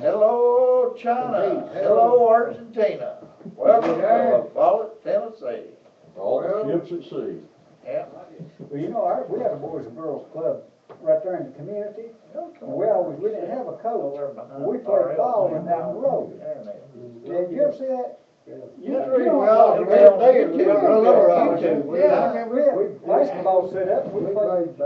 Hello, China. Hello, Argentina. Welcome to Follett, Tennessee. All the ships at sea. Yeah. Well, you know, we had a Boys and Girls Club right there in the community. And we didn't have a coach. We played ball and down the road. Did you ever see that? Yeah, You know, basketball set up. We played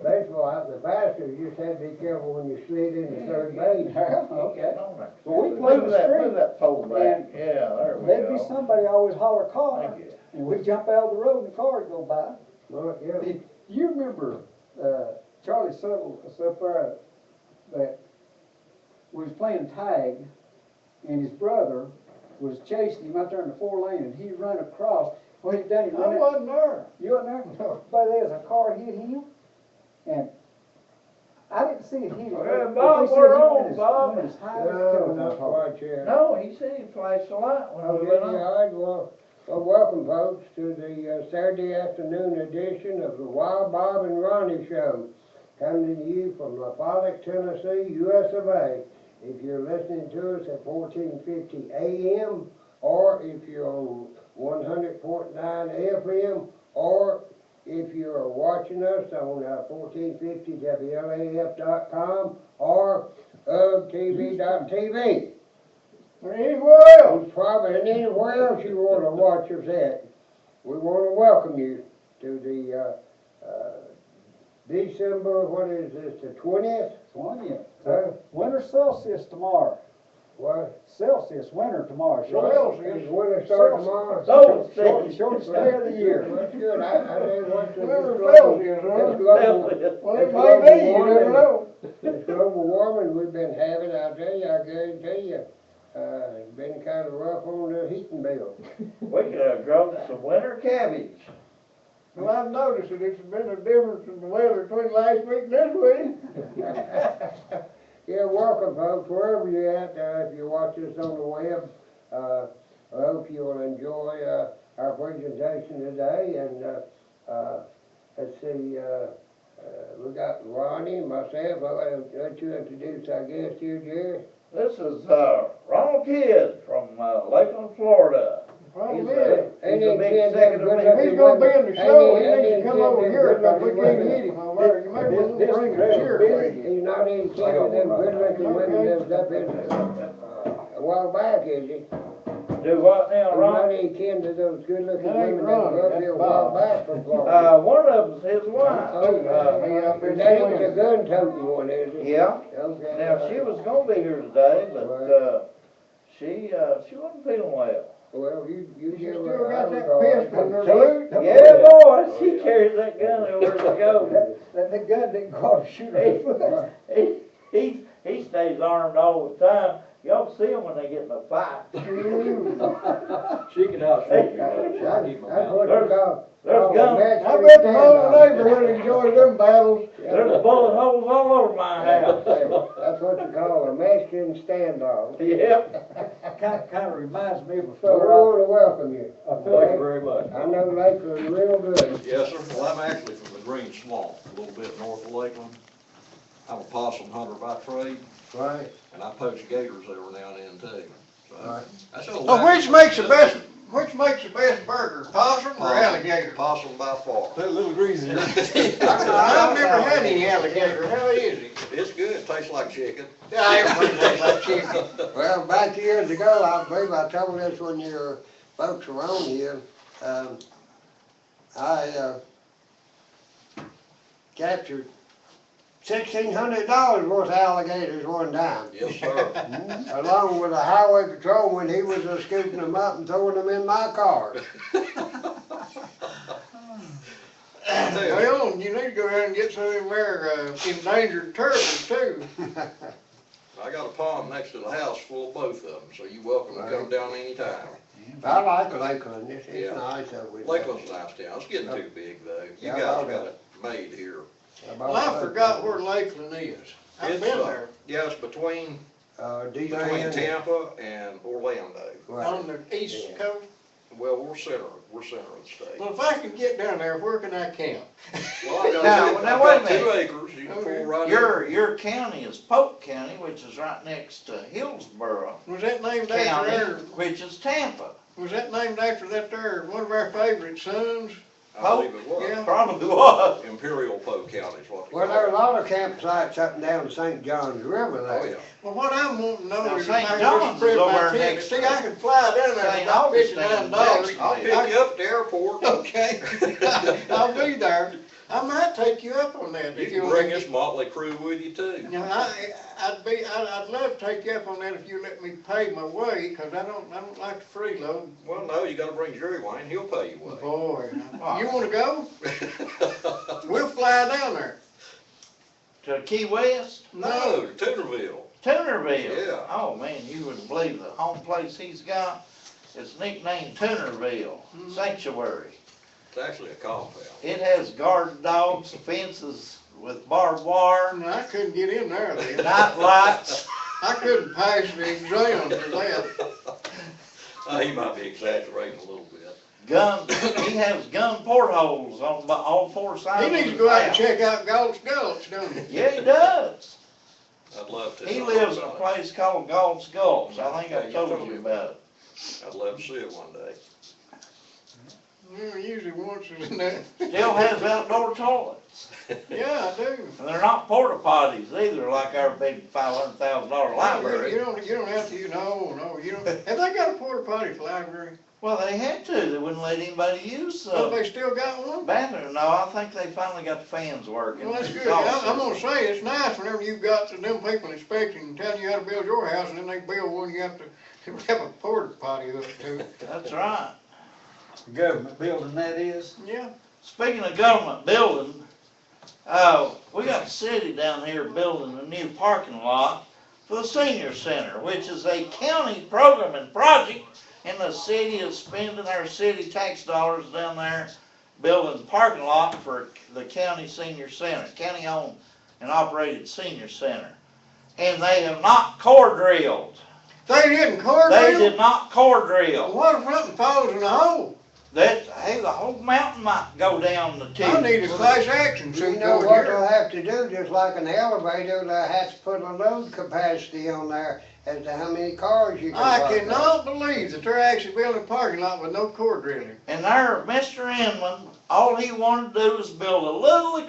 baseball out in the basket. You just had to be careful when you slid into third base. Okay. Well, we played the street. Move that pole back. Yeah, there we There'd go. be somebody always holler car, Thank you. and we'd jump out of the road and the car would go by. Well, yeah. Do you remember, Charlie Suttle, up there, that was playing tag, and his brother was chasing him out there in the 4 lane, and he run across. Well, he done, he I run out. wasn't there. You wasn't there? But there's a car hit him, and I didn't see it hit him. Well, but Bob, they said we're he on, went as- Bob. went as high as a No, telephone not pole. quite yet. No, he said he flashed the light when we went on. All right, well, welcome folks to the Saturday afternoon edition of the Wild Bob and Ronnie Show, coming to you from Follett, Tennessee, US of A. If you're listening to us at 1450 AM, or if you're on 100.9 FM, or if you're watching us on 1450WLAF.com or UGTV.tv. Anywhere else. Probably anywhere else you want to watch us at. We want to welcome you to the December, what is this, the 20th? 20th. Huh? Winter solstice tomorrow. What? Celsius, winter tomorrow. Is winter start tomorrow? Shortest day of the year. Well, that's good. I didn't want to. Well, it may be, you never know. This global warming we've been having, I guarantee you, it's been kind of rough on the heating bill. We could have grown some winter cabbage. Well, I've noticed that it's been a difference in the weather between last week and this week. Yeah, welcome folks, wherever you're at, if you watch us on the web, I hope you'll enjoy our presentation today. And let's see, we got Ronnie and myself. I'll let you introduce our guest here, Jerry. This is Ronald Kidd from Lakeland, Florida. He's a big second of If he's gonna be in the show, he needs to come over here, because we can't get him over there. You may want to bring a chair. He's not any kid of them good-looking women that was up in a while back, is he? Do what now, He's Ron? not any kin to those good-looking That ain't women that was up Ronnie, here a that's while Bob. back from Florida. One of them's his wife. That ain't the gun-toting one, is it? Yeah. Okay. Now, she was gonna be here today, but she wasn't feeling well. Well, you give Still her got our that regards. pistol in her Salute. boot. Yeah, boy, she carries that gun everywhere she goes. That gun didn't go off shoot her. He stays armed all the time. Y'all see him when they get in a fight. She can outshoot me, but I keep my That's mouth. what you call. There's guns. I bet the whole neighborhood enjoys them battles. There's bullet holes all over my house. That's what you call a Mexican standoff. Yep. Kind of reminds me of a So we fellow. want to welcome you. Thank you very much. I know Lakeland's real good. Yes, sir. Well, I'm actually from the Green Swamp, a little bit north of Lakeland. I'm a possum hunter by trade, Right. and I poach gators every now and then too. So, Right. that's a Well, which makes the best burger, possum or alligator? Possum by far. Put a little grease in it. I've never had any alligator, how is it? It's good, tastes like chicken. Yeah, everybody tastes like chicken. Well, back years ago, I believe I told this when your folks were on here, I captured $1,600 worth of alligators one time, Yes, sir. along with a highway patrolman. He was scooping them up and throwing them in my car. Well, you need to go ahead and get some of them there, endangered turtles too. I got a pond next to the house full of both of them, so you're welcome to come down anytime. I like Lakeland. It's Yeah. nice over there. Lakeland's a nice town. It's getting too big though. You Yeah, guys I got it made here. Well, I forgot where Lakeland is. I've It's, been there. Yeah, it's between D-Land. Tampa and Orlando. Right. On the east coast. Well, we're center of the state. Well, if I can get down there, where can I camp? Well, I Now, got, now, I've wait a got 2 minute. acres, you can pull right in. Your county is Polk County, which is right next to Hillsborough Was that named after County, there? which is Tampa. Was that named after that there, one of our favorite sons? I believe it was. Yeah. Probably was. Imperial Polk County is what they Well, call there are it. a lot of campsites up and down St. John's River Oh, there. yeah. Well, what I'm wanting to know Now, is if St. I can John's just spread is over my there tent. next See, to I can fly down there for St. about Augustine, $59. I'll pick you up at the airport. Okay, I'll be there. I might take you up on that. You if can you'll bring let me. this motley crew with you too. Now, I'd love to take you up on that if you let me pay my way, 'cause I don't like to freeload. Well, no, you gotta bring Jerry Wayne, he'll pay you way. Boy, you wanna go? We'll fly down there. To Key West, No, Toonerville. Tunerville. Yeah. Oh, man, you wouldn't believe the home place he's got. It's nicknamed Tunerville Sanctuary. It's actually a compound. It has guard dogs, fences with barbed wire, No, I couldn't get in there then. night lights. I couldn't pass the exam for that. He might be exaggerating a little bit. Gun, he has gun portholes on all 4 sides. He needs to go out and check out Galt's Gulch, don't he? Yeah, he does. I'd love to. He lives in a place called Galt's Gulch. I think I told you about it. I'd love to see it one day. Yeah, usually once is enough. Still has outdoor toilets. Yeah, I do. And they're not porta potties either, like our big $500,000 library. You don't have to, no, you don't. Have they got a porta potty at the library? Well, they had to. They wouldn't let anybody use Have the they still got one? bathroom. No, I think they finally got the fans working. Well, that's It's good. I'm awesome. gonna say, it's nice whenever you've got them people inspecting and telling you how to build your house, and then they build one, you have to have a porta potty up to. That's right. Government building, that is. Yeah. Speaking of government building, we got the city down here building a new parking lot for the senior center, which is a county program and project, and the city is spending our city tax dollars down there building the parking lot for the county senior center, county-owned and operated senior center. And they have not core drilled. They didn't core They drill? did not core drill. What if something falls in the hole? Hey, the whole mountain might go down the tube. I need a class action You suit know over what they'll here. have to do, just like an elevator, they'll have to put a load capacity on there as to how many cars you can I park. cannot believe that they're actually building a parking lot with no core drilling. And there, Mr. Inman, all he wanted to do was build a little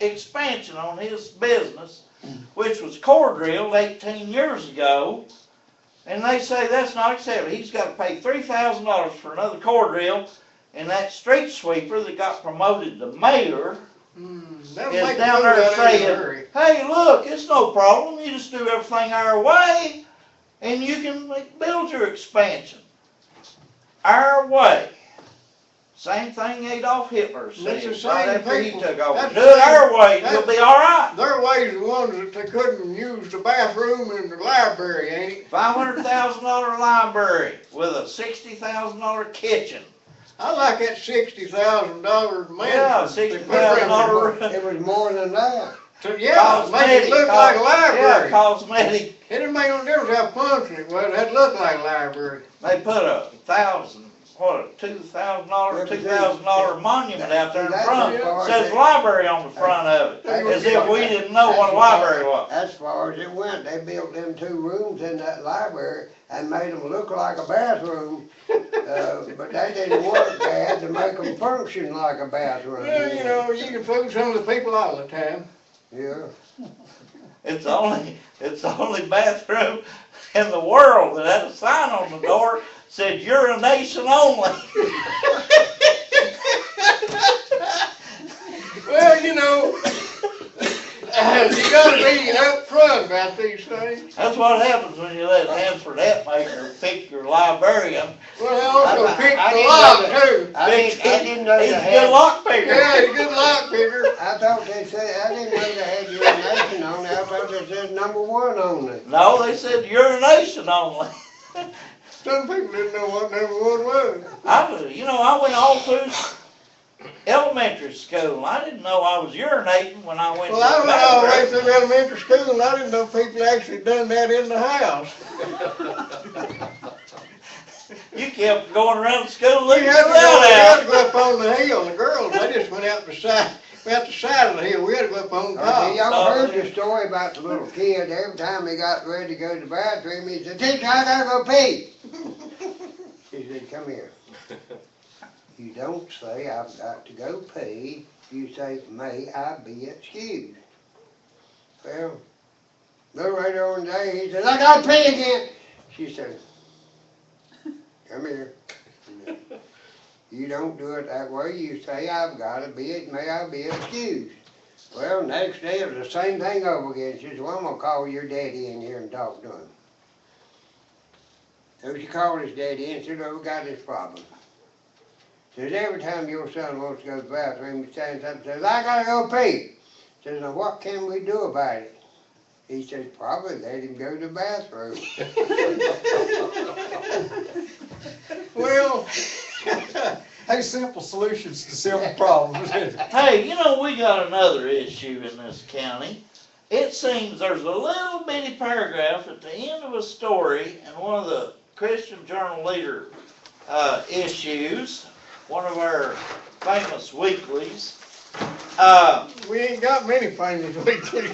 expansion on his business, which was core drilled 18 years ago. And they say that's not acceptable. He's got to pay $3,000 for another core drill. And that street sweeper that got promoted to mayor That'll is make down a there move out in a saying, hurry. hey, look, it's no problem. You just do everything our way, and you can build your expansion our way. Same thing Adolf Hitler said That's the same right after he people. took over. That's Do the it same- our way, and that's- you'll be all right. Their ways the ones that they couldn't use the bathroom in the library, ain't it? $500,000 library with a $60,000 kitchen. I like that $60,000 man. Yeah, $60,000. It was more than that. Yeah, make it look like a Yeah, library. cosmetic. It didn't make no difference how functional it was, it had to look like a library. They put a $2,000 monument out there in That's front. as far as Says it- library on the front of it, as if we didn't know what a library was. As far as it went, they built them 2 rooms in that library and made them look like a bathroom, but they didn't work. They had to make them function like a bathroom. Well, you know, you can fool some of the people all the time. Yeah. It's the only bathroom in the world that had a sign on the door said urination only. Well, you know, you gotta be upfront about these things. That's what happens when you let Hansford Hatmaker pick your librarian. Well, they also pick I the didn't lock know that. too. I didn't know He's they a had. good lock picker. Yeah, he's a good lock picker. I thought they said, I didn't know they had urination on it. I thought they said number 1 on it. No, they said urination only. Some people didn't know what number 1 was. I went all through elementary school, and I didn't know I was urinating when I went Well, I to the went all the way bathroom. through elementary school, and I didn't know people actually done that in the house. You kept going around school We looking had for to go, we had to that go up on the hill, the girls, they just went out the side of the hill, we had to go up on top. Y'all heard the story about the little kid, every time he got ready to go to the bathroom, he said, "Teacher, I gotta go pee." She said, "Come here. You don't say, I've got to go pee, you say, may I be excused?" Well, little later on the day, he said, "I gotta pee again." She said, "Come here. You don't do it that way, you say, I've gotta be, may I be excused." Well, next day it was the same thing over again. She said, "Well, I'm gonna call your daddy in here and talk to him." So she called his daddy in and said, "Well, we got this problem." Says, "Every time your son wants to go to the bathroom, he stands up and says, I gotta go pee." Says, "Now what can we do about it?" He says, "Probably let him go to the bathroom." Well, Hey, simple solutions to simple problems. Hey, you know, we got another issue in this county. It seems there's a little bitty paragraph at the end of a story in one of the Christian Journal Leader issues, one of our famous weeklies. we ain't got many famous weeklies.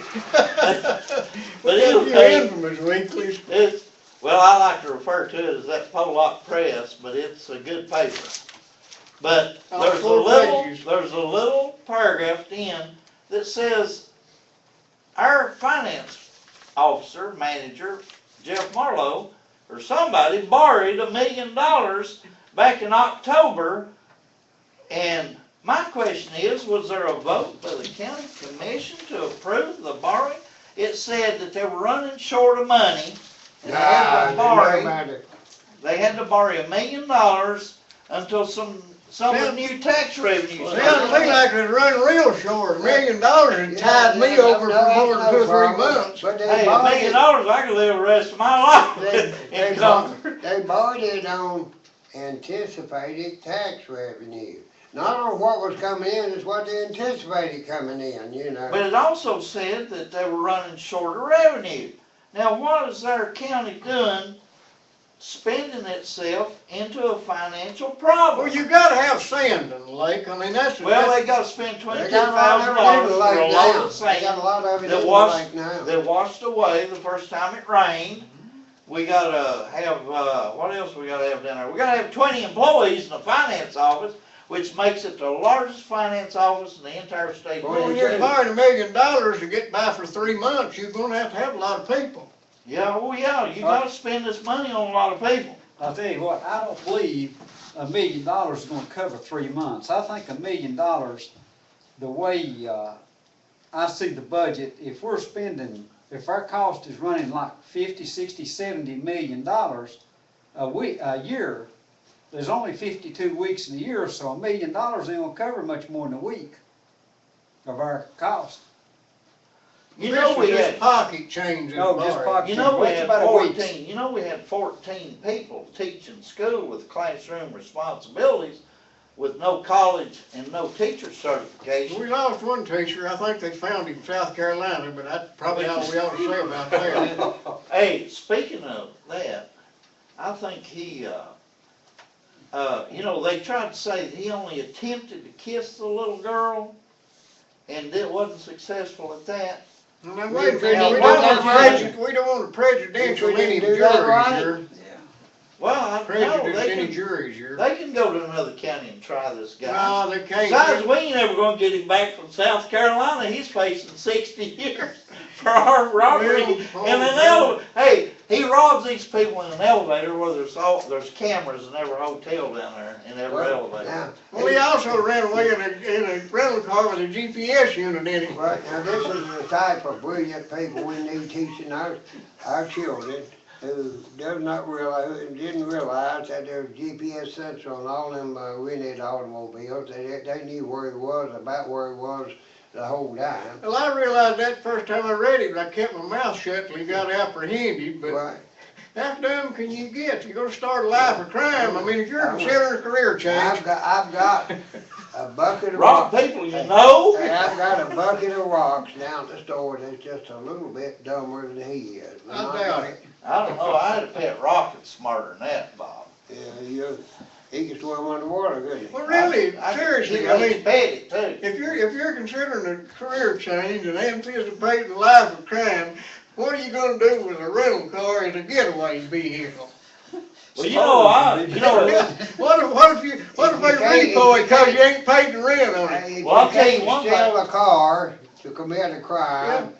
But We got a few anyway, infamous weeklies. well, I like to refer to it as that Pollock Press, but it's a good paper. But there's a little paragraph at the end that says our finance officer, manager, Jeff Marlowe, or somebody borrowed $1 million back in October. And my question is, was there a vote by the county commission to approve the borrowing? It said that they were running short of money, and they had to borrow $1 million until some of the new tax revenues. Sounds to me like it's running real short. $1 million and tied me over for more than 2 or 3 months. But Hey, $1 million, I could live the rest of my life in comfort. They borrowed it on anticipated tax revenue. Not on what was coming in, it's what they anticipated coming in, you know. But it also said that they were running short of revenue. Now, what is our county doing, spending itself into a financial problem? Well, you gotta have sand in the lake, I mean, that's. Well, they gotta spend They got a lot of $22,000 it in the for a lake load now. of They got a sand lot of it in that the washed, lake now. that washed away the first time it rained. We gotta have, what else we gotta have down there? We gotta have 20 employees in the finance office, which makes it the largest finance office in the entire state. Boy, Well, when you're borrowing $1 million to get by for 3 months, you're gonna have a lot of people. Yeah, oh yeah, you gotta spend this money on a lot of people. I'll tell you what, I don't believe $1 million is gonna cover 3 months. I think $1 million, the way, I see the budget, if our cost is running like 50, 60, 70 million dollars a year, there's only 52 weeks in a year, so $1 million ain't gonna cover much more than a week of our cost. You know we had, pocket change in No, just borrowing. pocket. you know we What's had about a week? 14, you know we had 14 people teaching school with classroom responsibilities with no college and no teacher certification. We lost one teacher, I think they found him in South Carolina, but that's probably all we ought to say about that. Hey, speaking of that, I think he, you know, they tried to say that he only attempted to kiss the little girl and it wasn't successful at that. Now, wait a We minute, we don't want a presidential any do that juries right. here. Well, I know, Prejudice any juries here. they can go to another county and try this guy. No, they can't. Besides, we ain't ever gonna get him back from South Carolina. He's facing 60 years for armed robbery in an elevator. Hey, he robs these people in an elevator where there's cameras in every hotel down there, in every elevator. Now, Well, he also ran away in a rental car with a GPS unit in it. right, now this is the type of brilliant people we need teaching our children who didn't realize that there was GPS sensor on all them rented automobiles. They knew where he was, about where he was the whole time. Well, I realized that first time I read it, but I kept my mouth shut till he got apprehended, but Right. how dumb can you get? You're gonna start a life of crime. I mean, if you're considering a career change. I've got a bucket of Rob rocks. people, you know. Hey, I've got a bucket of rocks down at the store that's just a little bit dumber than he is. I doubt it. I don't know, I had a pet rocket smarter than that, Bob. He could swim underwater, couldn't he? Well, really, seriously, I mean, expect it too. if you're considering a career change and anticipating a life of crime, what are you gonna do with a rental car as a getaway vehicle? Well, you know, What if they repo it because you ain't paid the rent on it? Hey, if Well, I'll tell you can't one steal thing. a car to commit a crime,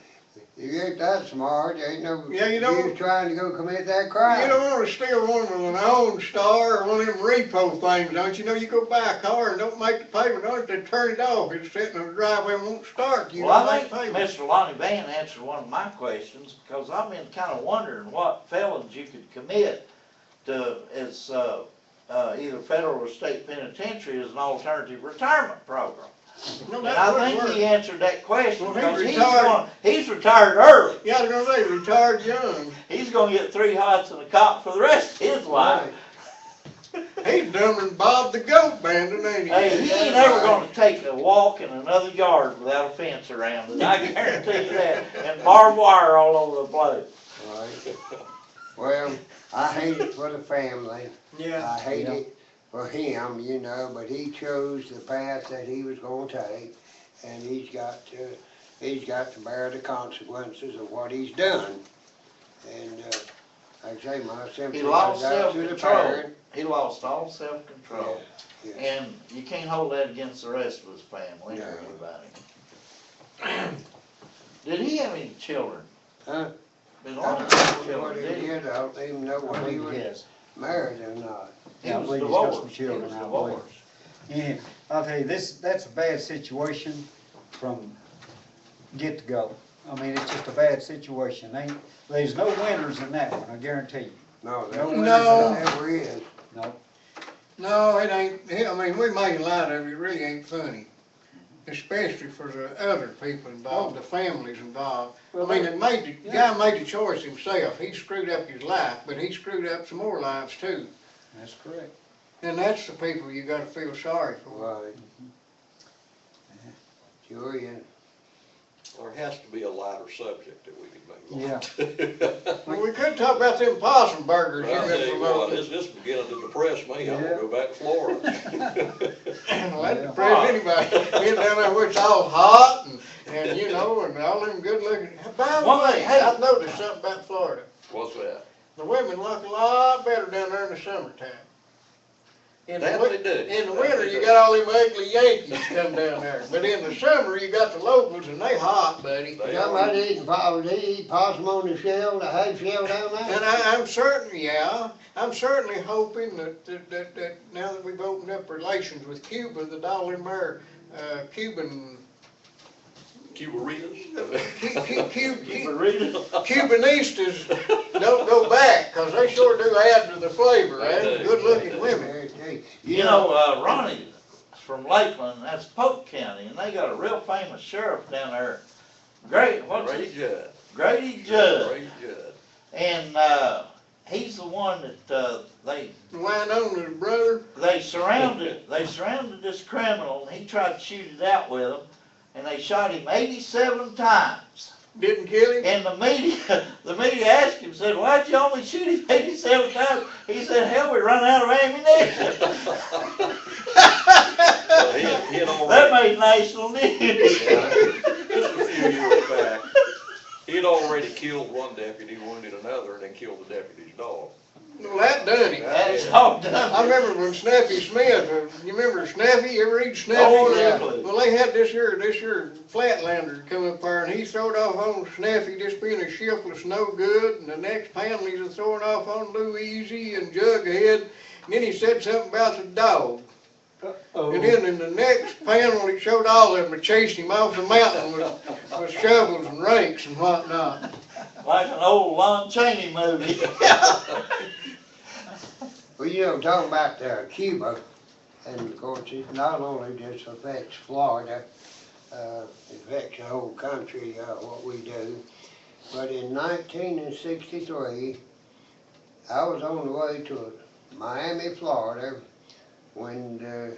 you ain't that smart, there ain't no Yeah, you don't- use trying to go commit that crime. You don't wanna steal one with an OnStar or one of them repo things, don't you? Know you go buy a car and don't make the payment on it, they turn it off, it's sitting in the driveway and won't start, you well, don't I make think payment. Mr. Lonnie Van answered one of my questions, because I've been kind of wondering what felons you could commit to as, either federal or state penitentiary as an alternative retirement program. No, And that I would think work. he answered that question, Well, because retired. he's retired early. Yeah, I was gonna say, retired young. He's gonna get 3 hots and a cop for the rest of his life. He's dumber than Bob the Goat Bandit, ain't he? Hey, he ain't ever gonna take a walk in another yard without a fence around it, I guarantee you that, and barbed wire all over the place. Right. Well, I hate it for the family, Yeah. I hate it for him, you know, but he chose the path that he was gonna take, and he's got to bear the consequences of what he's done. And, like I say, my sympathy He lost goes out to the self-control. parent. He lost all self-control. Yeah. And you can't hold that against the rest of his family or anybody. Did he have any children? Huh? Been I long don't time know children, what he did he? did, I don't even know I what he believe was he has. married or not. He Yeah, I was believe he's got some divorced. He children, was I believe. divorced. Yeah, I'll tell you, that's a bad situation from get to go. I mean, it's just a bad situation. There's no winners in that one, I guarantee you. No, No there No. never is. No. No, it ain't, I mean, we make light of it, it really ain't funny. Especially for the other people involved, the families involved. I mean, the guy made the choice himself, he screwed up his life, but he screwed up some more lives too. That's correct. And that's the people you gotta feel sorry for. Right. Sure, yeah. There has to be a lighter subject that we can move on. Yeah. Well, we could talk about them possum burgers Well, I'll tell you've you been what, promoting. this is beginning to depress me, I'm Yeah. gonna go back to Florida. Well, that Yeah. depressed anybody, being down there where it's all hot and you know, and all them good looking. By the One way, thing, hey. I've noticed something about Florida. What's that? The women look a lot better down there in the summertime. In the That win- they do. In the That winter, they you do. got all them ugly Yankees come down there, but in the summer, you got the locals and they hot, buddy. They Somebody eat possum on the shell, the half shell down And there? I'm certainly hoping that now that we've opened up relations with Cuba, that all them there, Cuban, Cubaritas? Cubanistas don't go back, 'cause they sure do add to the flavor, They and do. good-looking women. You know, Ronnie's from Lakeland, that's Polk County, and they got a real famous sheriff down there. What's Grady his? Judd. Grady Judd. Grady Judd. And, he's the one that, Wynonna's brother, they surrounded this criminal, and he tried to shoot it out with them, and they shot him 87 times. didn't kill him. And the media asked him, said, why'd you only shoot him 87 times? He said, hell, we run out of ammunition. Well, he had That already, made national news. just a few years back, he had already killed one deputy, wounded another, and then killed the deputy's dog. Well, that done him. That's all I done. remember when Snappy Smith, you remember Snappy, you ever eat Snappy? Oh, yeah. Well, they had this here Flatlander come up there and he throwed off on Snappy just being a shiftless no good, and the next panel he's throwing off on Louise and Jughead, and then he said something about the dog. And then in the next panel, he showed all of them chasing him off the mountain with shovels and rakes and whatnot. Like an old Lon Chaney movie. Well, you know, talking about Cuba, and of course, it not only just affects Florida, it affects the whole country, what we do. But in 1963, I was on the way to Miami, Florida, when the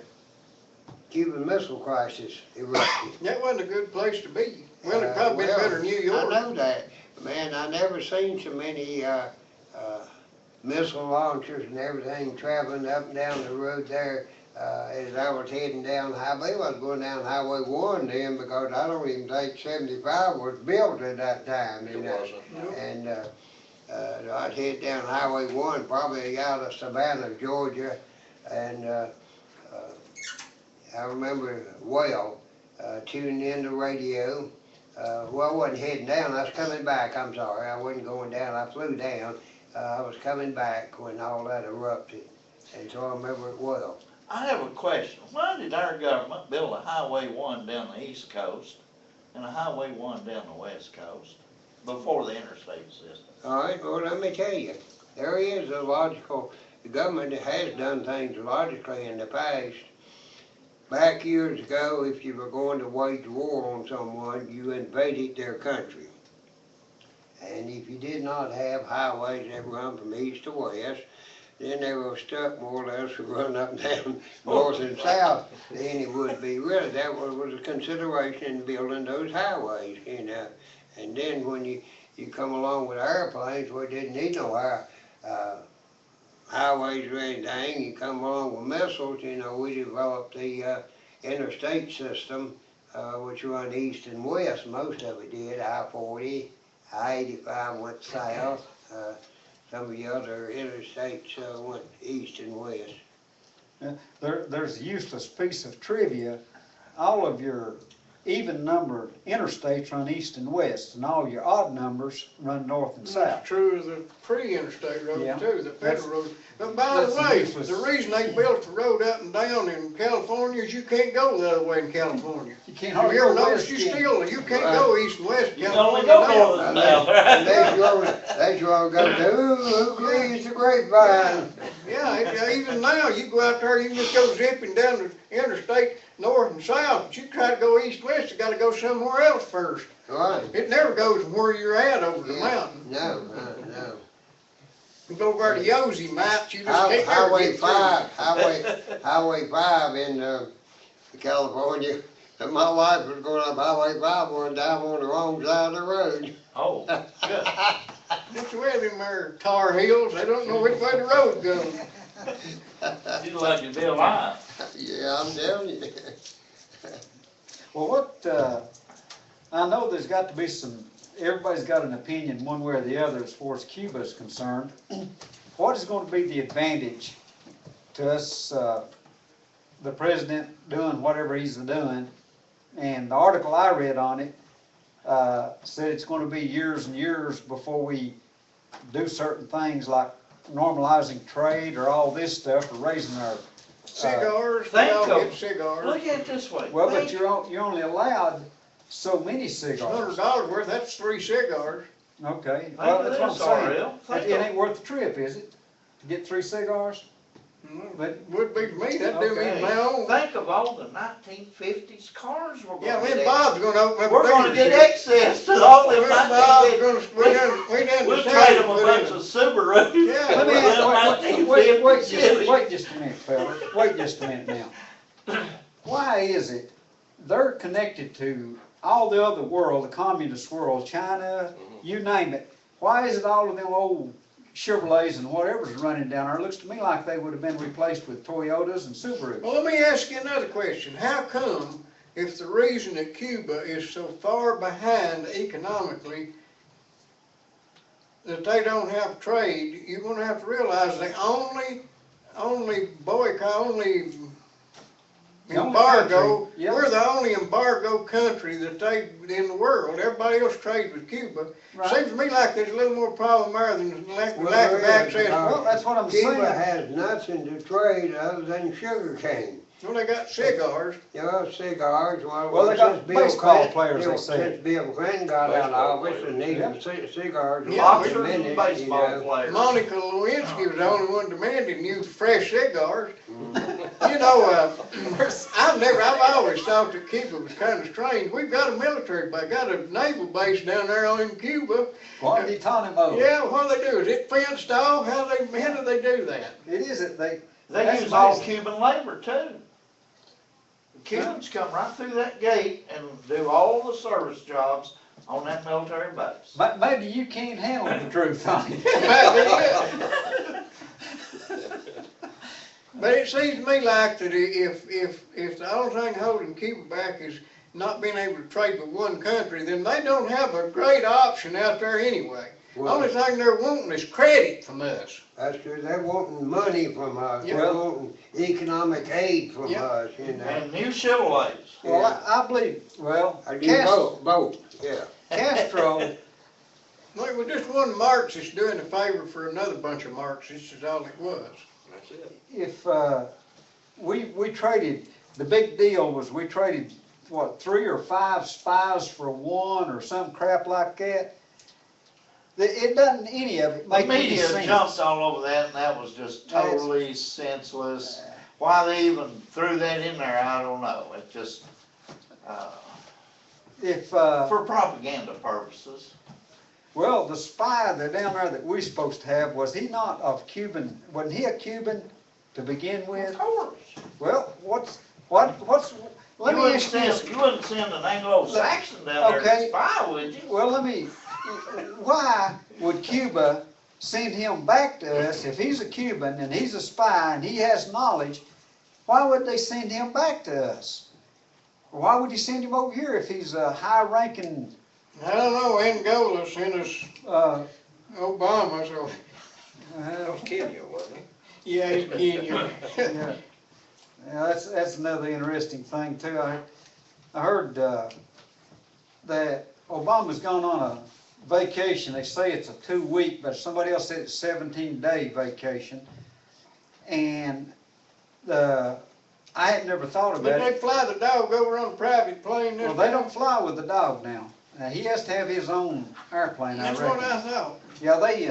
Cuban Missile Crisis erupted. That wasn't a good place to be. Well, it probably been better than New York. I know that. Man, I never seen so many missile launchers and everything traveling up and down the road there. As I was heading down I believe I was going down Highway 1 then, because I don't even think 75 was built at that time. It wasn't. And I'd head down Highway 1, probably out of Savannah, Georgia, and I remember well tuning in the radio. Well, I wasn't heading down, I was coming back, I'm sorry, I wasn't going down, I flew down. I was coming back when all that erupted, and so I remember it well. I have a question. Why did our government build a Highway 1 down the east coast and a Highway 1 down the west coast before the interstate system? All right, well, let me tell you, there is a logical, the government has done things logically in the past. Back years ago, if you were going to wage war on someone, you invaded their country. And if you did not have highways that run from east to west, then they were stuck more or less to run up and down north and south. Then it would be really, that was a consideration in building those highways, you know. And then when you come along with airplanes, we didn't need no highways or anything. You come along with missiles, you know, we developed the interstate system, which run east and west. Most of it did. I-40, I-85 went south. Some of the other interstates went east and west. There's a useless piece of trivia. All of your even numbered interstates run east and west, and all your odd numbers run north and south. That's true of the pre-interstate road Yeah. too, the federal road. But by the That's way, useless. the reason they built the road up and down in California is you can't go the other way in California. You can't Have hardly you ever go noticed west, you can still, you can't Right. go east and west in You can only California go now. north and south. That's you all go to, who cleans the grapevine? Yeah, even now, you go out there, you can just go zipping down the interstate north and south, but you try to go east and west, you gotta go somewhere else first. Right. It never goes from where you're at over the Yeah. mountain. No. You go over to Yosie Mats, you just can't never Highway get through. 5, Highway 5 in California. And my wife was going up Highway 5 one time on the wrong side of the road. Oh, good. What's the way them there Tar Heels, they don't know which way the road goes. You'd like to be alive. Yeah, I'm telling you. Well, what, I know there's got to be some, everybody's got an opinion one way or the other as far as Cuba is concerned. What is going to be the advantage to us, the president doing whatever he's doing? And the article I read on it said it's going to be years and years before we do certain things like normalizing trade or all this stuff or raising our Cigars, we Think all of- get cigars. Look at it this way. well, but Think- you're only allowed so many cigars. $100 worth, that's 3 cigars. Okay, Think well, of that's what I'm this, saying. RL. It Think of- ain't worth the trip, is it? To get 3 cigars? But Would be to me, that'd do me Okay. my own. Think of all the 1950s cars we're Yeah, gonna me and get. Bob's gonna open up a We're gonna dealership. get access to all Me them and Bob's 1950s. gonna, we done We'll decided trade them a to bunch put of Subarus. Yeah. let me with ask, them wait 1950 Chevys. just a minute, fellas. Wait just a minute now. Why is it they're connected to all the other world, the communist world, China, you name it? Why is it all of them old Chevrolets and whatever's running down there? It looks to me like they would have been replaced with Toyotas and Subarus. Well, let me ask you another question. How come, if the reason that Cuba is so far behind economically, that they don't have trade, you're gonna have to realize they only boycott, only The only embargo, country, yeah. we're the only embargo country that they, in the world. Everybody else trades with Cuba. Right. Seems to me like there's a little more problem there than lack Well, of there is, access. Well, that's what I'm Cuba saying. has nothing to trade other than sugar cane. Well, they got cigars. You know, cigars, Well, they got since Bill baseball Clinton- players, they Bill- say. Since Bill Clinton got out of Baseball office and players. needed cigars. Yeah, Boxers a and minute, baseball you know. players. Monica Lewinsky was the only one demanding new fresh cigars. You know, I've always thought that Cuba was kind of strange. We've got a military base, got a naval base down there in Cuba. Guantanamo. Yeah, what do they do? Is it fenced off? How do they do that? It is, They That's use all amazing. Cuban labor too. The Cubans come right through that gate and do all the service jobs on that military base. But maybe you can't handle the truth, honey. Might be it. But it seems to me like that if the only thing holding Cuba back is not being able to trade with one country, then they don't have a great option out there anyway. Well, Only thing they're wanting is credit from us. that's true, they're wanting money from us, Yeah. they're wanting economic aid from Yeah. us, you know. And new Chevrolets. Well, I believe, well, I do both, yeah. Castro, Well, it was just one Marxist doing a favor for another bunch of Marxists is all it was. That's it. if, we traded, the big deal was we traded, what, 3 or 5 spies for one or some crap like that. It doesn't, any of it The make any media sense. jumped all over that, and that was just totally senseless. Why they even threw that in there, I don't know. It just, If, for propaganda purposes. well, the spy that down there that we're supposed to have, was he not of Cuban, wasn't he a Cuban to begin with? Of course. Well, let me ask you this. You wouldn't send an Anglo-Saxon down there to Okay. spy, would you? Well, why would Cuba send him back to us if he's a Cuban and he's a spy and he has knowledge? Why would they send him back to us? Why would you send him over here if he's a high-ranking, I don't know, Angola sent us Obama, so, That was Kenya, wasn't he? yeah, he's Kenya. yeah. Yeah, that's another interesting thing too. I heard that Obama's gone on a vacation. They say it's a 2-week, but somebody else said it's 17-day vacation. And I had never thought But about they it. fly the dog over on a private plane. Well, they don't fly with the dog now. He has to have his own airplane, I That's what reckon. I thought. Yeah, that Yeah,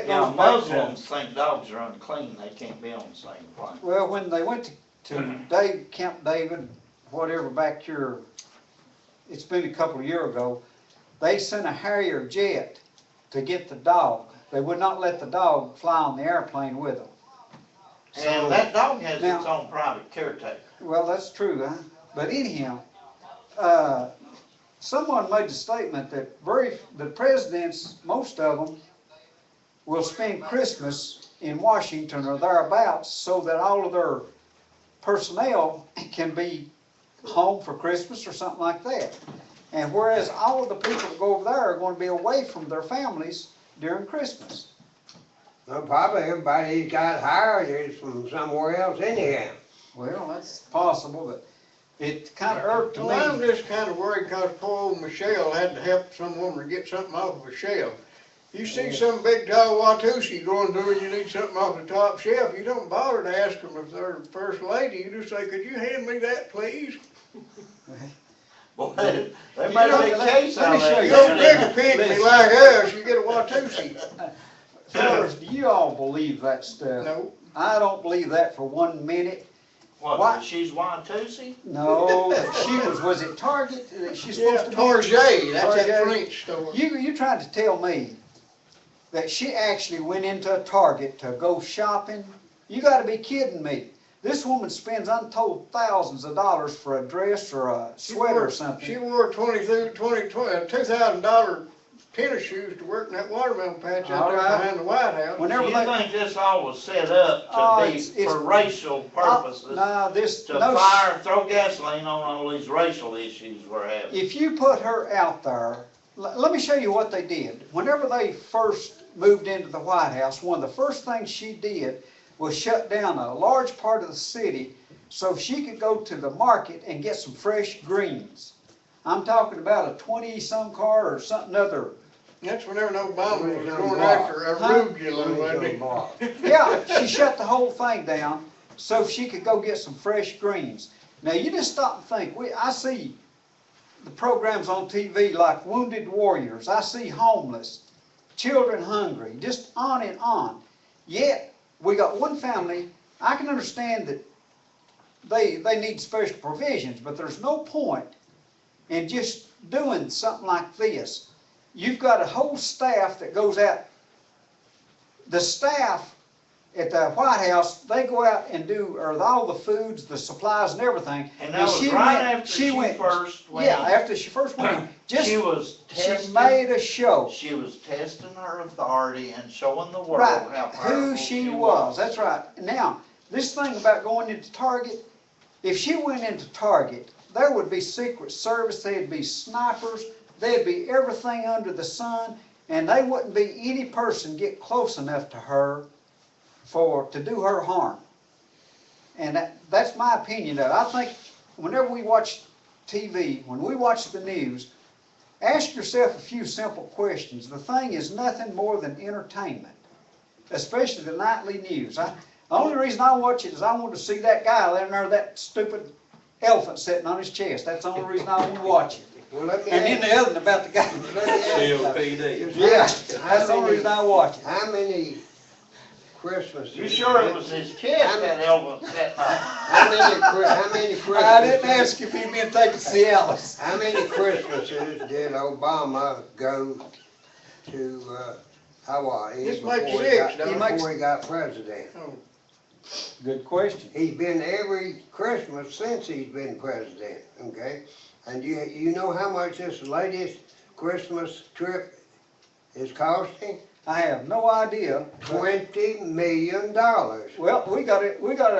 goes back to, Muslims think dogs are unclean, they can't be on the same plane. well, when they went to Camp David, whatever back here, it's been a couple of years ago, they sent a Harrier jet to get the dog. They would not let the dog fly on the airplane with them. So- And that dog has its Now- own private caretaker. Well, that's true, huh? But anyhow, someone made the statement that the presidents, most of them, will spend Christmas in Washington or thereabouts so that all of their personnel can be home for Christmas or something like that. And whereas all of the people that go over there are going to be away from their families during Christmas. Well, probably everybody he's got hired is from somewhere else anyhow. Well, that's possible, but it kind of irked Well, I'm me. just kind of worried because poor old Michelle had to help some woman to get something off of a shelf. You see some big tall Watusi going through and you need something off the top shelf, you don't bother to ask them if they're the first lady. You just say, could you hand me that, please? Boy, they made a know, big let- case let out me of show that. You you. don't take a pygmy like us, you get a Watusi. Fellas, do you all believe that stuff? No, I don't believe that for 1 minute. What, Why- that she's Watusi? No, was it Target that she's yeah, supposed to be? Target, that's that Target. French store. You tried to tell me that she actually went into a Target to go shopping? You gotta be kidding me. This woman spends untold thousands of dollars for a dress or a sweater or She something. wore $2,000 tennis shoes to work in that watermelon patch out there All right. behind the White House. Whenever You they, think this all was set up Oh, to be it's- for racial purposes? no, To throw gasoline on all these racial issues we're having? if you put her out there, let me show you what they did. Whenever they first moved into the White House, one of the first things she did was shut down a large part of the city so she could go to the market and get some fresh greens. I'm talking about a 20-some car or something other. That's whenever Obama was going Huh? after arugula, wasn't he? Yeah, she shut the whole thing down so she could go get some fresh greens. Now, you just stop and think. I see the programs on TV like Wounded Warriors. I see homeless, children hungry, just on and on. Yet, we got one family, I can understand that they need special provisions, but there's no point in just doing something like this. You've got a whole staff that goes out. The staff at the White House, they go out and do all the foods, the supplies and everything. And that was she right went- after she first went. Yeah, after she first went. Just, She was she testing, made a show. she was testing her authority and showing the world Right, how who powerful she was, that's right. Now, this thing about going into Target, if she went into Target, there would be Secret Service, there'd be snipers, there'd be everything under the sun, and they wouldn't be any person get close enough to her to do her harm. And that's my opinion of it. I think whenever we watch TV, when we watch the news, ask yourself a few simple questions. The thing is nothing more than entertainment, especially the nightly news. The only reason I watch it is I want to see that guy laying there, that stupid elephant sitting on his chest. That's the only reason I want to watch it. Well, let me And then ask, the other one about the guy. COPD. Yeah, that's the only reason I watch it. how many Christmases? You sure it was his chest that elephant sat on? How many Christmases? I didn't ask if he'd been taking Cialis. How many Christmases did Obama go to Hawaii This before makes he six, got, don't it? before he got president? Oh, Good question. He's been every Christmas since he's been president, okay? And you know how much this latest Christmas trip is costing? I have no idea. $20 million. Well, we got a We deal got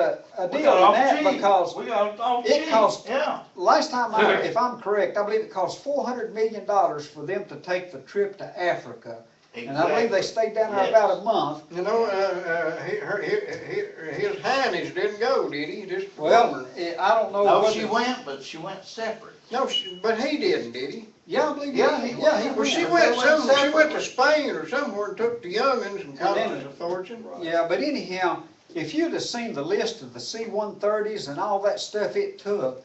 in off that cheap. because We got off it cheap. cost- Yeah. last time if I'm correct, I believe it cost $400 million for them to take the trip to Africa. And I believe they stayed down there Yes. about a month. you know, his Highness didn't go, did he? Just Well, I don't know. No, whether- she went, but she went separate. No, but he didn't, did he? Yeah, I believe. Yeah, he he Well, she They went went she went to Spain or somewhere and took the young'uns and cost then- us a fortune. Yeah, but anyhow, if you'd have seen the list of the C-130s and all that stuff it took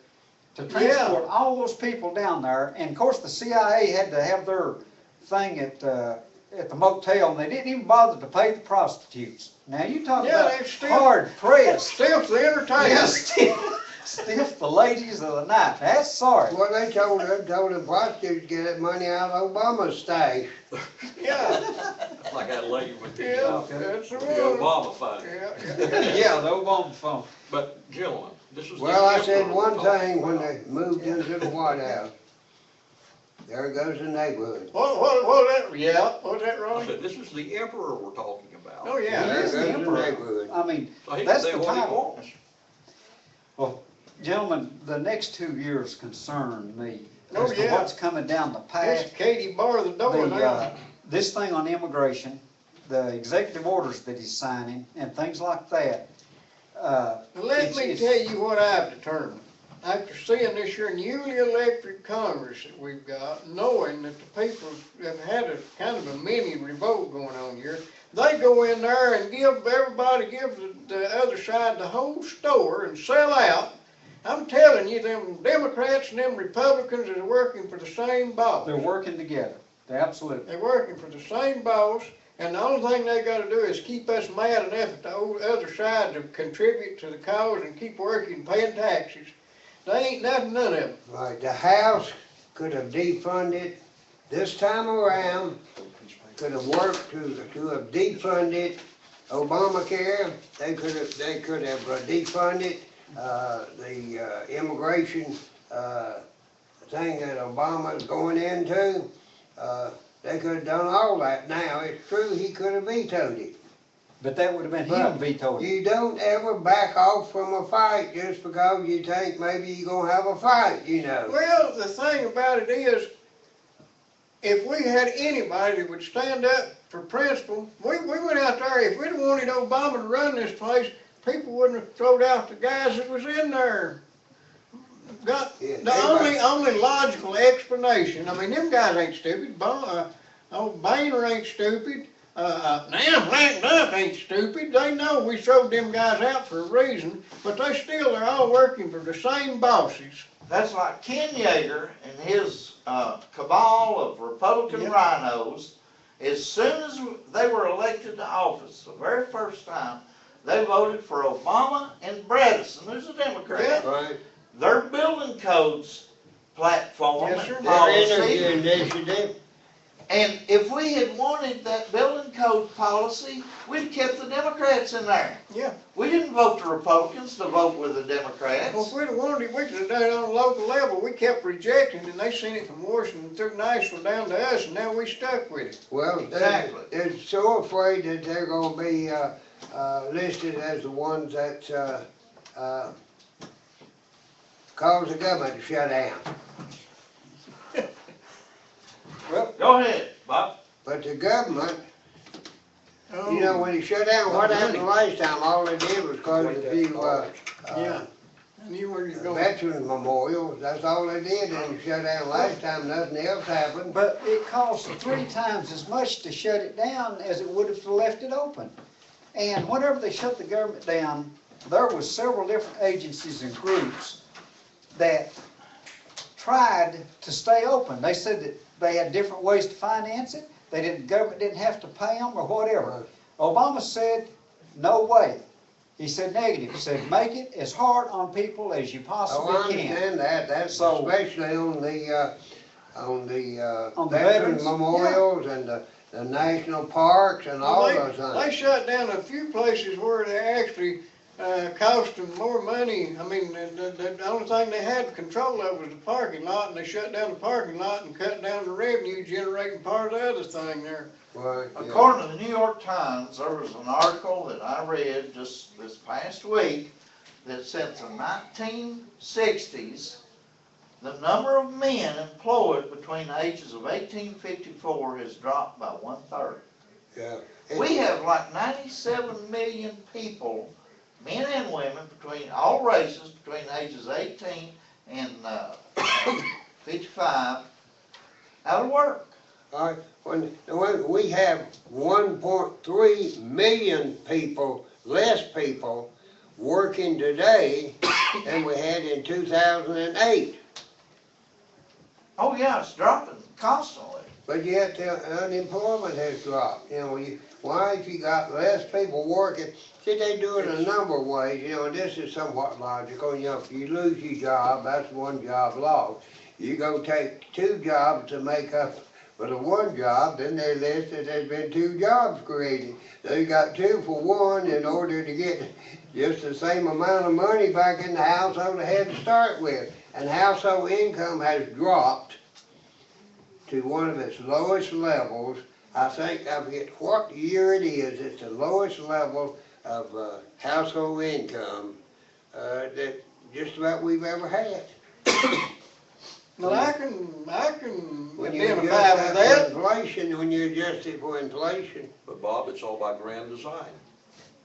to transport all those people down there, and of course the CIA had to have their thing at the motel, and they didn't even bother to pay the prostitutes. Now you talk Yeah, about they still- hard pressed. Stiff the entertainment. Yes, stiff the ladies of the night. That's sorry. Well, they told the prostitutes to get that money out of Obama's stash. Yeah, Like that lady with the, yeah, that's the the one. Obama fight. Yeah. Yeah, the Obama phone. But gentlemen, this is. Well, I the said emperor one we're talking thing when about. they moved into the White House. There goes the neighborhood. What was that, I Ronnie? said, this is the emperor we're talking about. Oh, yeah. He There is goes the the emperor. neighborhood. I mean, So he can that's do the what he title. wants. Well, gentlemen, the next 2 years concern me Oh, as to yeah. what's coming down the path. It's Katie bar the door now. This thing on immigration, the executive orders that he's signing, and things like that. Let me tell you what I've determined. After seeing this here newly elected Congress that we've got, knowing that the people have had a kind of a mini revolt going on here, they go in there and give the other side the whole store and sell out. I'm telling you, them Democrats and them Republicans are working for the same boss. They're working together. They're absolutely. They're working for the same boss, and the only thing they gotta do is keep us mad enough at the other side to contribute to the cause and keep working, paying taxes. They ain't nothing, none of them. Right, the House could have defunded this time around, could have worked to have defunded Obamacare. They could have defunded the immigration thing that Obama's going into. They could have done all that. Now, it's true, he could have vetoed it. But that would have been him vetoing. You don't ever back off from a fight just because you think maybe you're gonna have a fight, you know. Well, the thing about it is, if we had anybody that would stand up for principle, we went out there, if we'd wanted Obama to run this place, people wouldn't have thrown out the guys that was in there. Yeah, The only logical explanation, I mean, them guys ain't stupid, Boehner ain't stupid, Black Duck ain't stupid, they know we throwed them guys out for a reason, but they're all working for the same bosses. That's like Ken Yeager and his cabal of Republican Yeah. rhinos. As soon as they were elected to office, the very first time, they voted for Obama and Bredesen, who's a Democrat. Right. Their building codes platform Yes, sir. and Their policy. energy initiative. And if we had wanted that building code policy, we'd kept the Democrats in there. Yeah. We didn't vote the Republicans to vote with the Democrats. Well, if we'd have wanted it, we could have done it on a local level. We kept rejecting it, and they sent it from Washington through Nashville down to us, and now we stuck with it. Well, Exactly. they're so afraid that they're gonna be listed as the ones that, caused the government to shut down. Go ahead, Bob. But the government, Oh, you know, when he shut down, what happened last time, all they did was close a few, Yeah. I knew where you're going. veterans memorials, that's all they did, and shut down last time, nothing else happened. But it cost 3 times as much to shut it down as it would have left it open. And whenever they shut the government down, there was several different agencies and groups that tried to stay open. They said that they had different ways to finance it. The government didn't have to pay them or whatever. Obama said, no way. He said negative. He said, make it as hard on people as you Oh, I possibly can. understand that, that's So- especially on On the veterans veterans, memorials and the national parks and all Well, those they things. shut down a few places where they actually, cost them more money. I mean, the only thing they had control of was the parking lot, and they shut down the parking lot and cut down the revenue generating part of the other thing there. Right, yeah. According to the New York Times, there was an article that I read just this past week that since the 1960s, the number of men employed between the ages of 1854 has dropped by 1/3. Yeah. We have like 97 million people, men and women, between all races, between the ages 18 and 55, out of work. All right, when we have 1.3 million people, less people, working today than we had in 2008. Oh yeah, it's dropping constantly. But yet the unemployment has dropped. You know, why if you got less people working, see, they do it a number of ways, you know, and this is somewhat logical. You know, if you lose your job, that's one job lost. You go take 2 jobs to make up for the 1 job, then they list that there's been 2 jobs created. They got 2 for 1 in order to get just the same amount of money back in the household they had to start with. And household income has dropped to one of its lowest levels. I think, I forget what year it is, it's the lowest level of household income that just about we've ever had. But I can When you identify adjust with that that. for inflation, when you adjust it for inflation, But Bob, it's all by grand design.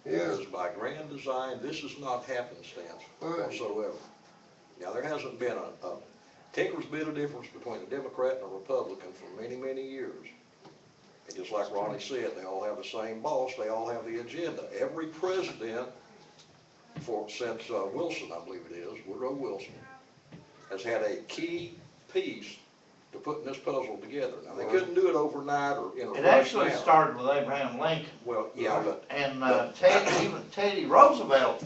yeah. Because by grand design, this is not happenstance Right. whatsoever. Now, there hasn't been a tinker's bit of difference between a Democrat and a Republican for many, many years. And just like Ronnie said, they all have the same boss, they all have the agenda. Every president since Wilson, I believe it is, Woodrow Wilson, has had a key piece to putting this puzzle together. Now, they couldn't do it overnight or in a rush. It actually now. started with Abraham Lincoln. Well, yeah, but And even Teddy Roosevelt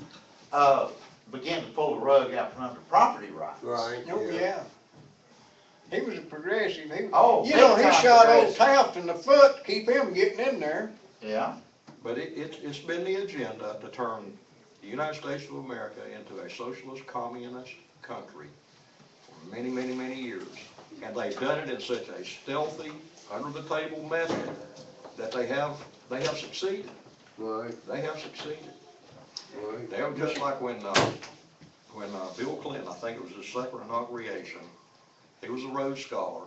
began to pull the rug out from under property rights. Right. Oh, yeah. He was a progressive. Oh, You know, big he time shot old progressive. Taft in the foot to keep him getting in there. Yeah. But it's been the agenda to turn the United States of America into a socialist, communist country for many, many, many years. And they've done it in such a stealthy, under-the-table method that they have succeeded. Right, They have succeeded. right. They were just like when Bill Clinton, I think it was his second inauguration, he was a Rhodes Scholar.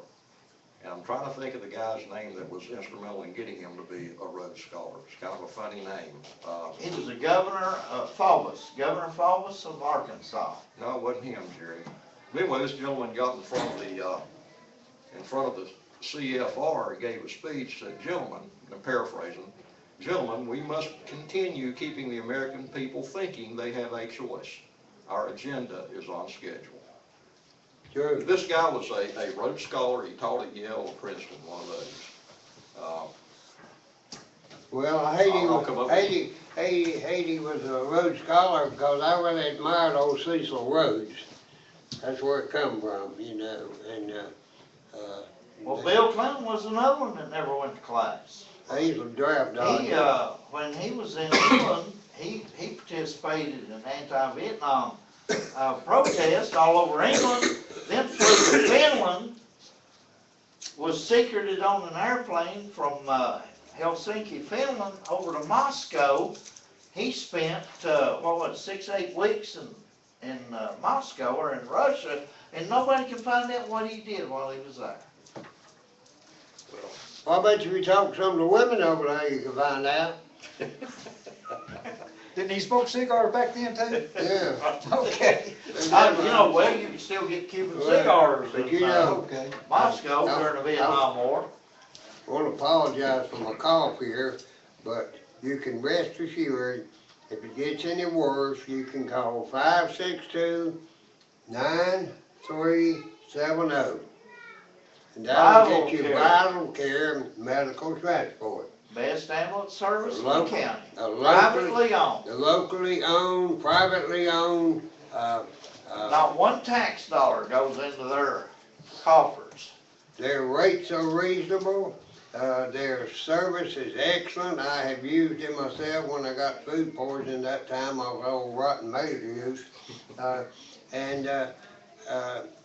And I'm trying to think of the guy's name that was instrumental in getting him to be a Rhodes Scholar. It's kind of a funny name. He was the governor of Governor Faubus of Arkansas. No, it wasn't him, Jerry. Anyway, this gentleman got in front of the CFR and gave a speech, said, "Gentlemen," I'm paraphrasing, "Gentlemen, we must continue keeping the American people thinking they have a choice. Our agenda is on schedule." True. This guy was a Rhodes Scholar. He taught at Yale or Princeton, one of those. Well, I'll come up with Haiti was a Rhodes Scholar because I really admired old Cecil Rhodes. That's where it come from, you know, and, Well, Bill Clinton was another one that never went to class. he's a draft dog. He, when he was in England, he participated in anti-Vietnam protests all over England, then flew to Finland, was secreted on an airplane from Helsinki, Finland, over to Moscow, he spent, what was it, 6, 8 weeks in Moscow or in Russia, and nobody can find out what he did while he was there. I bet you talk to some of the women over there, you can find out. Didn't he smoke cigars back then too? Yeah. Okay. Well, you can still get Cuban Well, cigars but in you know, Okay. Moscow during the Vietnam War. I want to apologize for my cough here, but you can rest assured, if it gets any worse, you can call 562-9370. And that'll get you vital care medical transport. Best ambulance service in the Local- county. locally- Privately owned. The locally owned, privately owned, Not one tax dollar goes into their coffers. their rates are reasonable, their service is excellent. I have used it myself when I got food poisoning that time of old rotten tomato juice.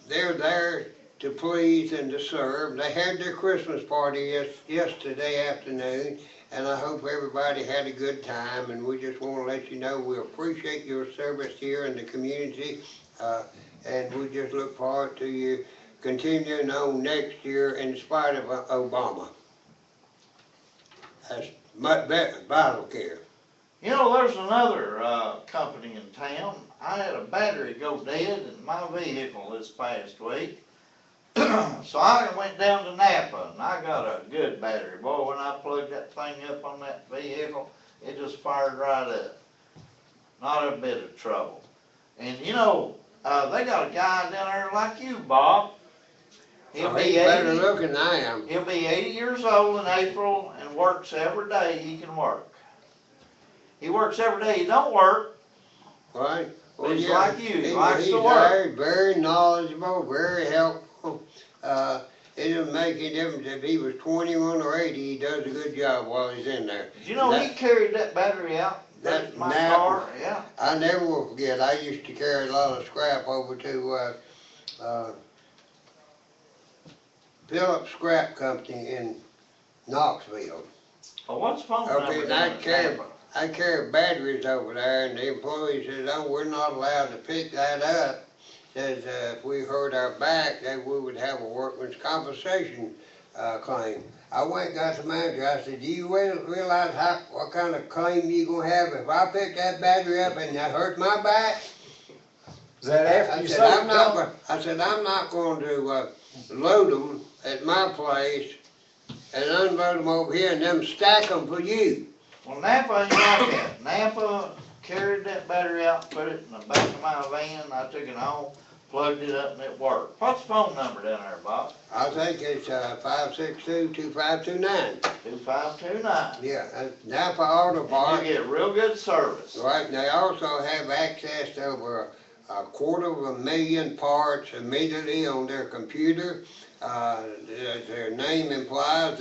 They're there to please and to serve. They had their Christmas party yesterday afternoon, and I hope everybody had a good time, and we just want to let you know we appreciate your service here in the community, and we just look forward to you continuing on next year in spite of Obama. That's much better, vital care. There's another company in town. I had a battery go dead in my vehicle this past week. So I went down to Napa and I got a good battery. Boy, when I plugged that thing up on that vehicle, it just fired right up. Not a bit of trouble. And they got a guy down there like you, Bob. He'll be He's better 80. looking than I am. He'll be 80 years old in April and works every day he can work. He works every day he don't work. Right? He's like you. He likes to He's work. very knowledgeable, very helpful. It doesn't make any difference if he was 21 or 80, he does a good job while he's in there. Did you know he carried that battery out? That's My Napa. car, yeah. I never will forget, I used to carry a lot of scrap over to Phillips Scrap Company in Knoxville. Well, what's phone number? Okay, and I carry batteries over there, and the employee says, "Oh, we're not allowed to pick that up." Says if we hurt our back, that we would have a workman's compensation claim. I went and got the manager. I said, "Do you realize what kind of claim you gonna have if I pick that battery up and that hurt my back?" Is that after I you said, sold I'm it? not going to load them at my place and unload them over here and then stack them for you. Well, Napa ain't like that. Napa carried that battery out, put it in the back of my van. I took it home, plugged it up, and it worked. What's the phone number down there, Bob? I think it's 562-2529. 2529. Yeah, Napa Auto And Parts. you get real good service. Right, and they also have access to over 250,000 parts immediately on their computer. As their name implies,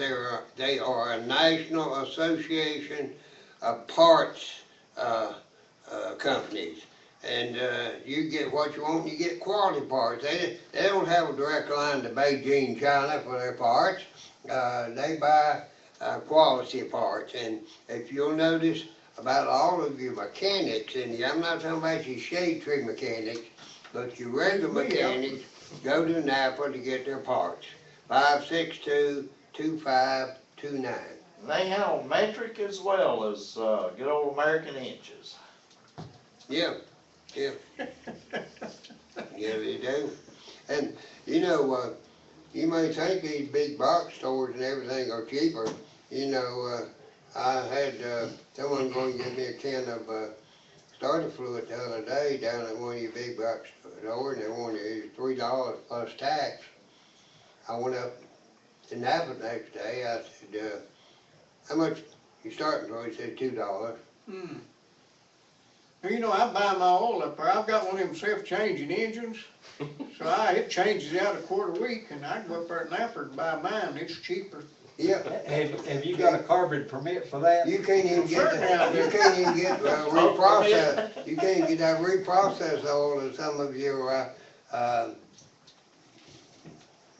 they are a national association of parts companies. And you get what you want, you get quality parts. They don't have a direct line to Beijing, China for their parts. They buy quality parts. And if you'll notice, about all of your mechanics, and I'm not talking about your shade tree mechanics, but your regular mechanics go to Napa to get their parts. 562-2529. They handle metric as well as good old American inches. Yeah, yeah. Yeah, they do. And, you may think these big box stores and everything are cheaper. I had someone go and give me a can of starter fluid the other day down at one of your big box stores, and they wanted $3 plus tax. I went up to Napa the next day. I said, "How much you starting for?" He said, $2. Well, I buy my oil up there. I've got one of them self-changing engines. So it changes out a quart a week, and I can go up there at Napa and buy mine. It's cheaper. Yeah. Have you got a carbon permit for that? You can't even get reprocessed. You can't get that reprocessed oil in some of your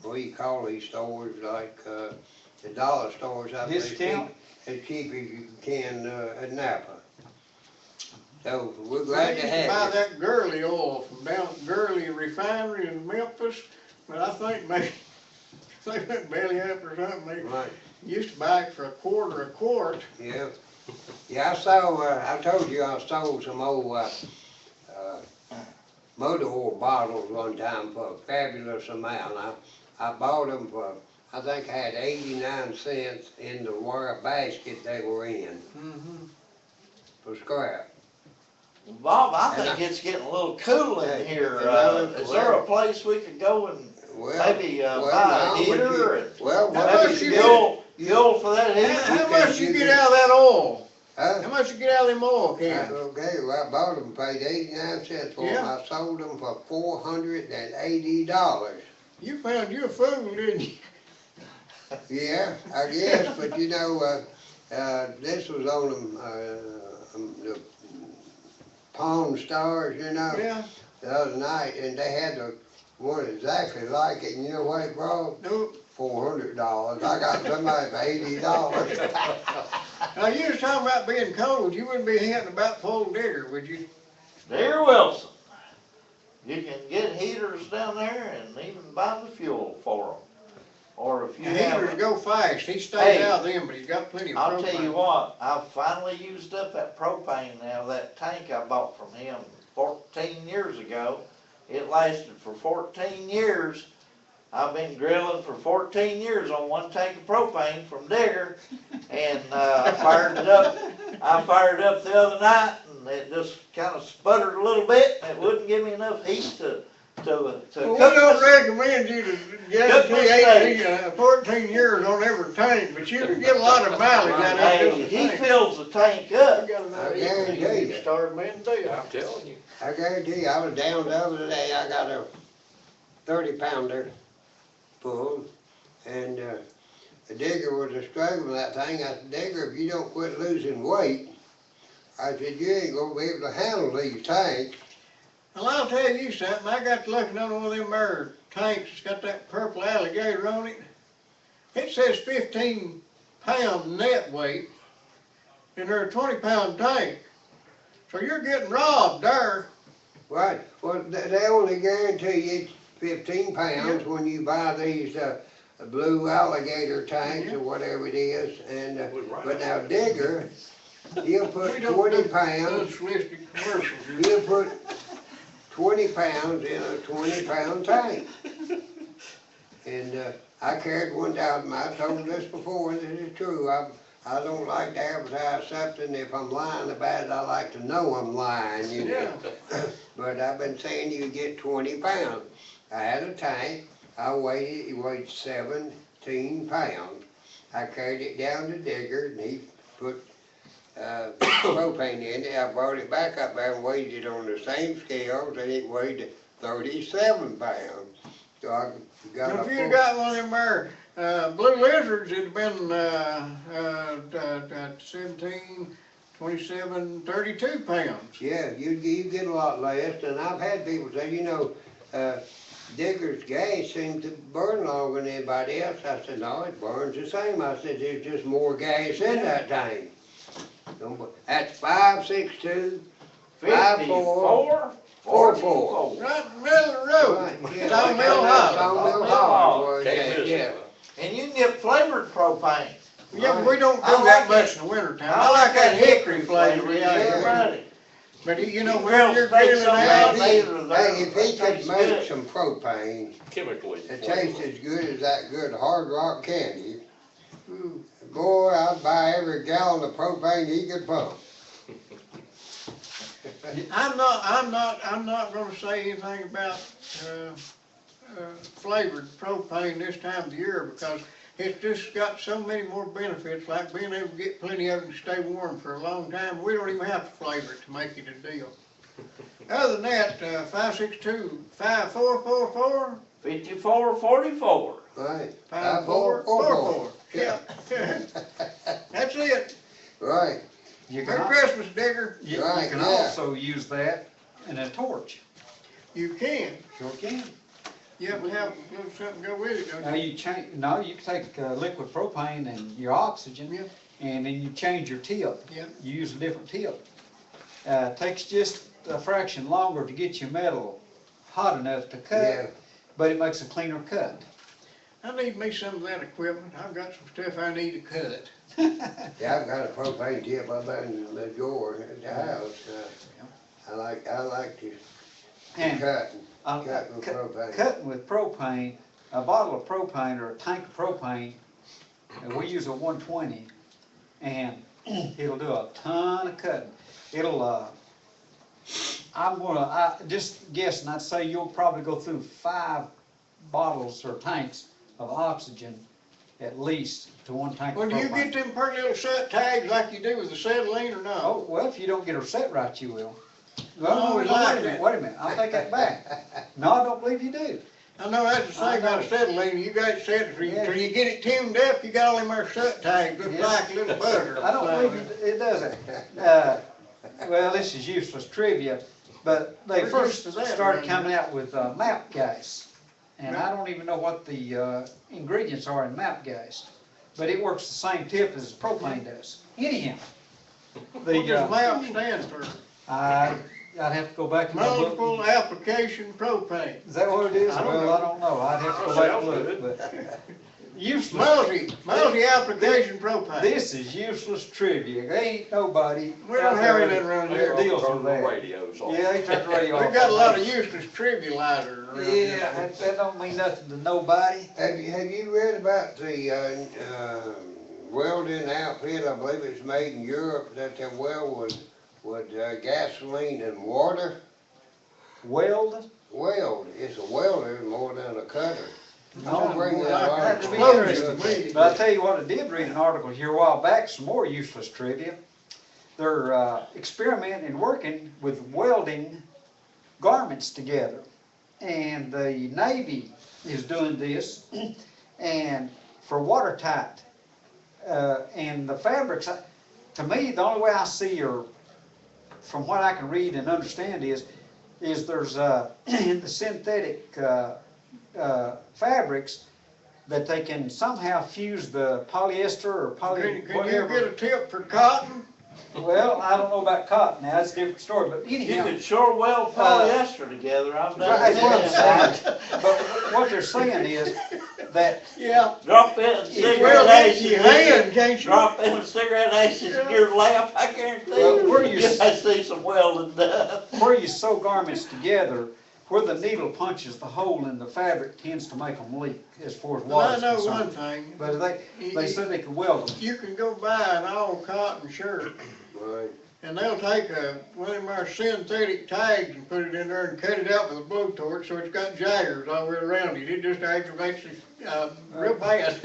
what do you call these stores, like the dollar stores? I think Discount? as cheap as you can at Napa. So we're I glad used to to have buy you. that Gurley oil from down at Gurley Refinery in Memphis, but I think maybe, they went belly up or something. They Right, used to buy it for a quart. yeah. Yeah, I saw, I told you I sold some old, motor oil bottles one time for a fabulous amount. I bought them for, I think I had 89 cents in the wire basket they were in Mm-hmm. for scrap. Bob, I And think it's getting a little cool in here. Well, Is there a place we could go and Well, maybe well, buy now a would heater you- and Well, How what much did you fuel for that heater? How can- much you you get can- out of that oil? Huh? How much you get out of them oil cans? Okay, well, I bought them, paid 89 cents for them. Yeah. I sold them for $480. You found you a fool, didn't you? Yeah, I guess, but you know, this was on the Pawn Stars, you know, Yeah, the other night, and they had the one exactly like it, and you know what it brought? no. $400. I got somebody for $80. Now, you was talking about being cold, you wouldn't be hitting about full digger, would you? Dear Wilson, you can get heaters down there and even buy the fuel for them. Or if you The heaters have, go fast, he stays Hey, out of them, but he's got plenty of propane. I'll tell you what, I've finally used up that propane now, that tank I bought from him 14 years ago. It lasted for 14 years. I've been grilling for 14 years on one tank of propane from Digger, and I fired it up the other night, and it just kind of sputtered a little bit, and it wouldn't give me enough heat to Well, cook we don't my- recommend you to Cook guarantee my 14 years on every tank, but you can get a lot of mileage out of Hey, this he tank. fills the tank We up. got enough I heat, guarantee you. starved man to death. I'm telling you. I guarantee you, I was down the other day, I got a 30-pounder full, and the Digger was a struggle with that thing. I said, Digger, if you don't quit losing weight, I said, you ain't gonna be able to handle these tanks. Well, I'll tell you something, I got to looking on one of them there tanks that's got that purple alligator on it. It says 15-pound net weight, and they're a 20-pound tank. So you're getting robbed there. Right, well, they only guarantee you 15 pounds when you buy these blue alligator tanks or whatever it is, and, but now Digger, he'll put We don't 20 do pounds, unsolicited commercials here. he'll put 20 pounds in a 20-pound tank. And I carried one down, I told this before, and this is true, I don't like to advertise something, if I'm lying about it, I like to know I'm lying, you know. But I've been saying you get 20 pounds. I had a tank, it weighed 17 pounds. I carried it down to Digger, and he put propane in it. I brought it back up there and weighed it on the same scales, and it weighed 37 pounds. So I got Now, a if you'd full, got one of them there, blue lizards, it'd have been, 17, 27, 32 pounds. yeah, you get a lot less, and I've had people say, you know, Digger's gas seems to burn longer than anybody else. I said, no, it burns the same. I said, there's just more gas in that tank. That's 562, 54, 44. Right in the middle of the road. Right, yeah. Sawmill Hollow. Sawmill Hollow was Can't that, miss yeah. it. And you can get flavored propane. Yeah, but we don't do I that like much in the wintertime. I like that hickory flavor, yeah. Buddy. But you know, You when grill you're steaks grilling on out, that, Hey, Later, hey, if he could tastes make good. some propane, Chemically. it tastes as good as that good Hard Rock candy, ooh, boy, I'd buy every gallon of propane he could pump. I'm not gonna say anything about, flavored propane this time of the year because it's just got so many more benefits, like being able to get plenty of it and stay warm for a long time. We don't even have to flavor it to make it a deal. Other than that, 562, 5444, 54, 44. Right. 5444. Yeah. That's it. Right, You Merry can, Christmas, Digger. you Right, can yeah. also use that in a torch. You can. Sure can. You have to have a little something to go with it, don't Now you? you change, no, you take liquid propane and your oxygen, Yeah. and then you change your tip. Yeah. You use a different tip. Takes just a fraction longer to get your metal hot enough to cut, but it makes a cleaner cut. I need me some of that equipment. I've got some stuff I need to cut. Yeah, I've got a propane tip up in the drawer at the house. I like to And cut with Cut- propane. Cutting with propane, a bottle of propane or a tank of propane, and we use a 120, and it'll do a ton of cutting. It'll, I just guessing, I'd say you'll probably go through 5 bottles or tanks of oxygen at least to one tank Well, of do you propane. get them pretty little set tags like you do with the acetylene or not? Oh, well, if you don't get her set right, you will. I Well, no, always wait a like minute, that. wait a minute, I'll take that back. No, I don't believe you do. I know that's the thing about acetylene. You got it set, till you get it tuned up, you got all them there set tags, look Yeah. like a little butter. I don't believe it doesn't. Well, this is useless trivia, but they We're first used to that started around coming out with map gas. And I don't even know what the ingredients are in map gas, but it works the same tip as propane does. Anyhow, What does MAP stand for? I'd have to go back and look. Multiple application propane. Is that what it is? I don't Well, know. I don't know. I'd have to go back and look, but useless. Multi-application propane. This is useless trivia. Ain't nobody. We don't out have there it around that here. deals Turn with the that. radios off. Yeah, they turned the radio off. We've got a lot of useless trivializers around here. Yeah, that don't mean nothing to nobody. Have you read about the welding outfit? I believe it's made in Europe, that the weld with gasoline and water. Weld? Weld, it's a welder more than a cutter. No, I'll bring that that'd article. be Close interesting. to me. But I tell you what, I did read an article here a while back, some more useless trivia. They're experimenting and working with welding garments together. And the Navy is doing this, and for watertight. And the fabrics, to me, the only way I see, or from what I can read and understand is there's in the synthetic fabrics that they can somehow fuse the polyester or Can you whatever. get a tip for cotton? Well, I don't know about cotton now, that's a different story, but You anyhow. could sure weld polyester together, I've done Right, that's what I'm that. saying. But what they're saying is that, Yeah. Drop in cigarette Well, that's ashes, your hand, can't you? drop in cigarette ashes in your lap, I guarantee Well, you. where you You might see some welding done. where you sew garments together, where the needle punches the hole in the fabric tends to make them leak as far as Well, I water's know one concerned. thing. But they said they could weld them. You can go buy an all cotton shirt, Right. and they'll take one of them our synthetic tags and put it in there and cut it out with a blowtorch so it's got jaggers all the way around it. It just aggravates it real bad.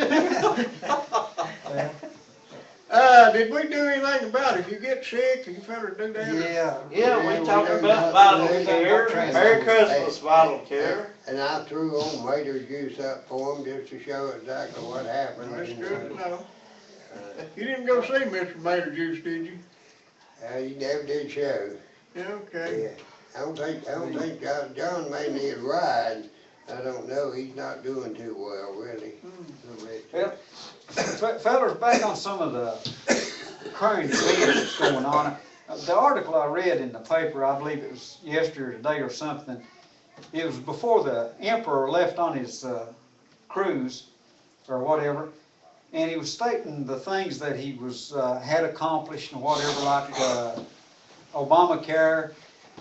Did we do anything about it? If you get sick, you better do that. Yeah. Yeah, we talked we about done bottle that. care, Merry Christmas bottle care. And I threw old Mater's juice up for him just to show exactly what happened. That's And, good to know. You didn't go see Mr. Mater Juice, did you? he never did show. Yeah, okay. Yeah. I don't think John may need a ride. I don't know, he's not doing too well, really. Well, fellas, back on some of the current events that's going on. The article I read in the paper, I believe it was yesterday or something, it was before the emperor left on his cruise or whatever, and he was stating the things that he was had accomplished and whatever, like Obamacare,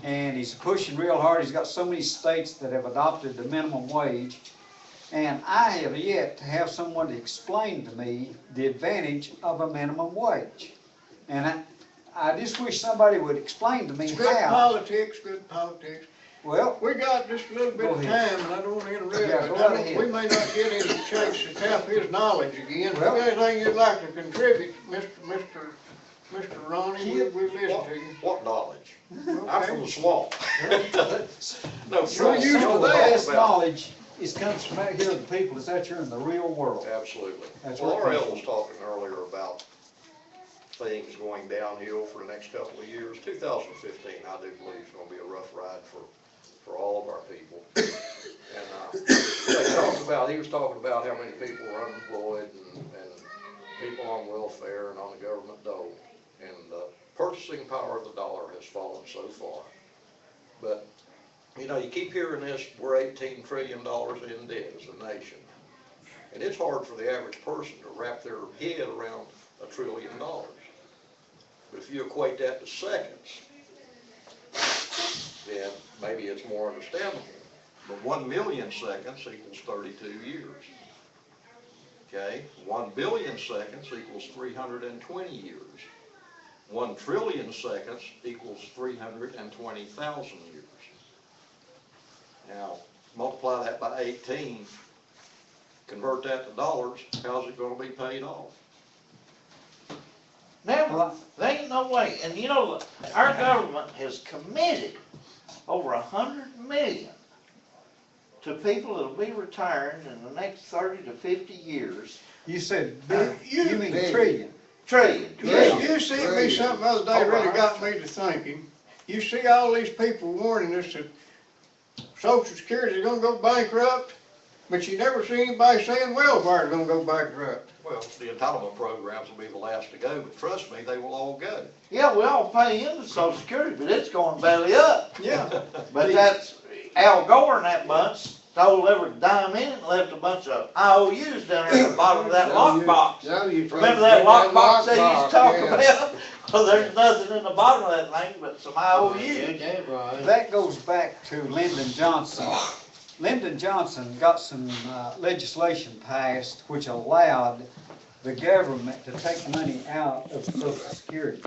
and he's pushing real hard. He's got so many states that have adopted the minimum wage. And I have yet to have someone to explain to me the advantage of a minimum wage. And I just wish somebody would explain to me It's good how. politics, good politics. Well, We got just a little bit Go of ahead. time, and I don't want to interrupt, Yeah, but go I right don't- ahead. we may not get any chance to tap his knowledge again. If Well- there's anything you'd like to contribute, Mr. Ronnie, we listen to you. What knowledge? I'm Okay. from the swamp. No, You're swamp. used to some of the that. best knowledge comes from out here, the people that's out here in the real world. Absolutely. That's Well, what it RL comes was talking earlier about things going downhill for the next couple of years. 2015, I do believe, is gonna be a rough ride for all of our people. And he was talking about how many people are unemployed and people on welfare and on the government dole. And purchasing power of the dollar has fallen so far. But, you know, you keep hearing this, we're $18 trillion in debt as a nation. And it's hard for the average person to wrap their head around $1 trillion. But if you equate that to seconds, then maybe it's more understandable. But 1 million seconds equals 32 years. Okay, 1 billion seconds equals 320 years. 1 trillion seconds equals 320,000 years. Now, multiply that by 18, convert that to dollars, how's it gonna be paid off? Never. There ain't no way. And you know, our government has committed over 100 million to people that'll be retiring in the next 30 to 50 years. You said big, you mean big. trillion. Trillion. You sent me something the other day, really got me to thinking. You see all these people warning us that Social Security is gonna go bankrupt, but you never see anybody saying welfare is gonna go bankrupt. Well, the entitlement programs will be the last to go, but trust me, they will all go. Yeah, we all pay into Social Security, but it's going belly up. Yeah. But that's, Al Gore and that bunch stole every dime in it and left a bunch of IOUs down there at the bottom of that lockbox. Remember that lockbox they used to talk about? Well, there's nothing in the bottom of that thing but some IOUs. That goes back to Lyndon Johnson. Lyndon Johnson got some legislation passed which allowed the government to take money out of Social Security.